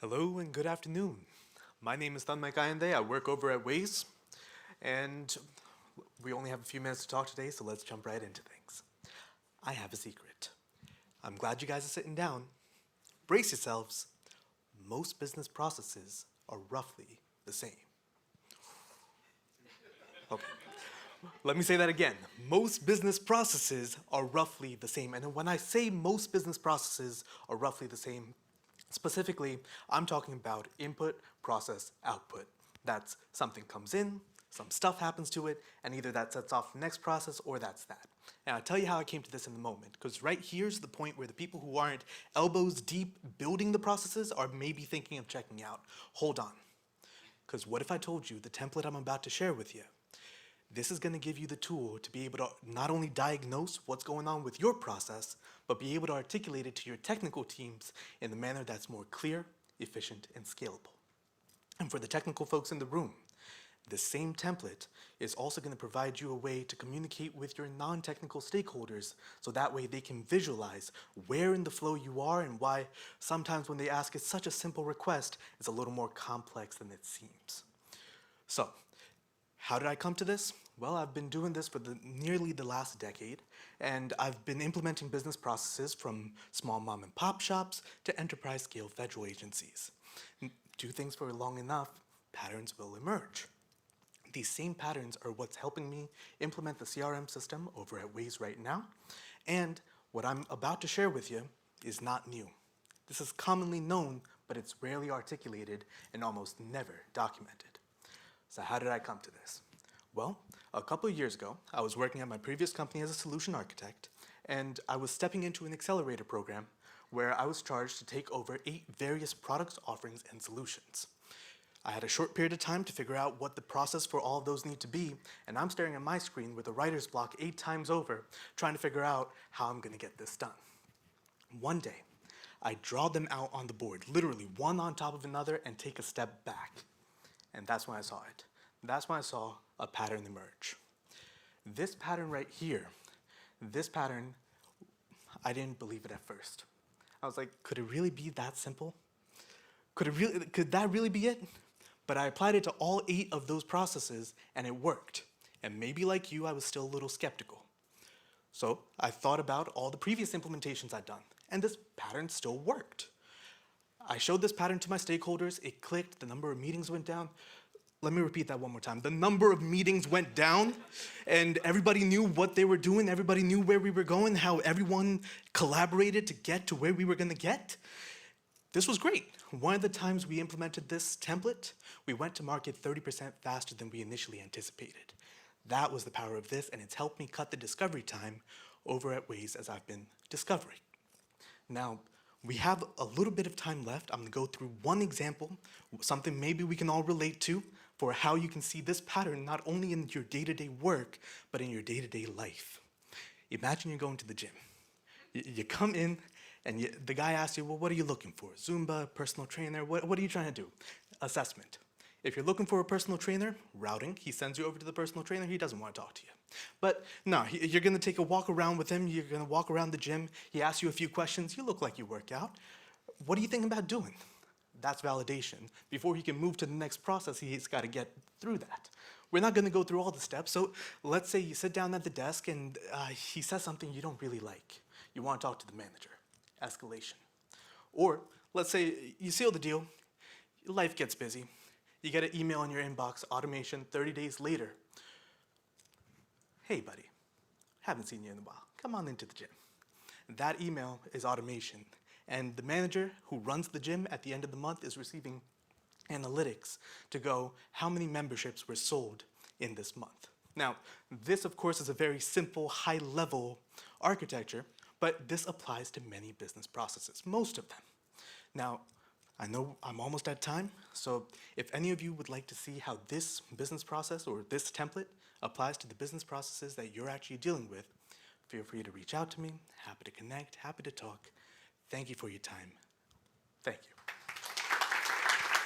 Hello and good afternoon. My name is Tanmay Kayande. I work over at Waze, and we only have a few minutes to talk today, so let's jump right into things. I have a secret. I'm glad you guys are sitting down. Brace yourselves. Most business processes are roughly the same. Okay, let me say that again. Most business processes are roughly the same. And when I say most business processes are roughly the same, specifically, I'm talking about input, process, output. That's something comes in, some stuff happens to it, and either that sets off the next process or that's that. And I'll tell you how I came to this in a moment, because right here's the point where the people who aren't elbows deep building the processes are maybe thinking of checking out. Hold on. Because what if I told you the template I'm about to share with you? This is going to give you the tool to be able to not only diagnose what's going on with your process, but be able to articulate it to your technical teams in a manner that's more clear, efficient, and scalable. And for the technical folks in the room, the same template is also going to provide you a way to communicate with your non-technical stakeholders so that way they can visualize where in the flow you are and why sometimes when they ask it's such a simple request, it's a little more complex than it seems. So, how did I come to this? Well, I've been doing this for nearly the last decade, and I've been implementing business processes from small mom and pop shops to enterprise scale federal agencies. Do things for long enough, patterns will emerge. These same patterns are what's helping me implement the CRM system over at Waze right now, and what I'm about to share with you is not new. This is commonly known, but it's rarely articulated and almost never documented. So how did I come to this? Well, a couple of years ago, I was working at my previous company as a solution architect, and I was stepping into an accelerator program where I was charged to take over 8 various products, offerings, and solutions. I had a short period of time to figure out what the process for all of those need to be, and I'm staring at my screen with a writer's block 8 times over, trying to figure out how I'm gonna get this done. One day, I draw them out on the board, literally one on top of another, and take a step back. And that's when I saw it. That's when I saw a pattern emerge. This pattern right here, this pattern, I didn't believe it at first. I was like, could it really be that simple? Could that really be it? But I applied it to all 8 of those processes and it worked. And maybe like you, I was still a little skeptical. So I thought about all the previous implementations I'd done, and this pattern still worked. I showed this pattern to my stakeholders, it clicked, the number of meetings went down. Let me repeat that one more time. The number of meetings went down, and everybody knew what they were doing, everybody knew where we were going, how everyone collaborated to get to where we were gonna get. This was great. One of the times we implemented this template, we went to market 30% faster than we initially anticipated. That was the power of this, and it's helped me cut the discovery time over at Waze as I've been discovering. Now, we have a little bit of time left. I'm gonna go through one example, something maybe we can all relate to, for how you can see this pattern not only in your day-to-day work, but in your day-to-day life. Imagine you're going to the gym. You come in, and the guy asks you, well, what are you looking for? Zumba, personal trainer, what are you trying to do? Assessment. If you're looking for a personal trainer, routing, he sends you over to the personal trainer, he doesn't want to talk to you. But no, you're gonna take a walk around with him, you're gonna walk around the gym, he asks you a few questions, you look like you work out. What are you thinking about doing? That's validation. Before he can move to the next process, he's gotta get through that. We're not gonna go through all the steps, so let's say you sit down at the desk and he says something you don't really like. You wanna talk to the manager. Escalation. Or let's say you seal the deal, life gets busy, you get an email in your inbox, automation, 30 days later. Hey buddy, haven't seen you in a while, come on into the gym. That email is automation, and the manager who runs the gym at the end of the month is receiving analytics to go, how many memberships were sold in this month? Now, this of course is a very simple, high-level architecture, but this applies to many business processes, most of them. Now, I know I'm almost at time, so if any of you would like to see how this business process or this template applies to the business processes that you're actually dealing with, feel free to reach out to me. Happy to connect, happy to talk. Thank you for your time. Thank you.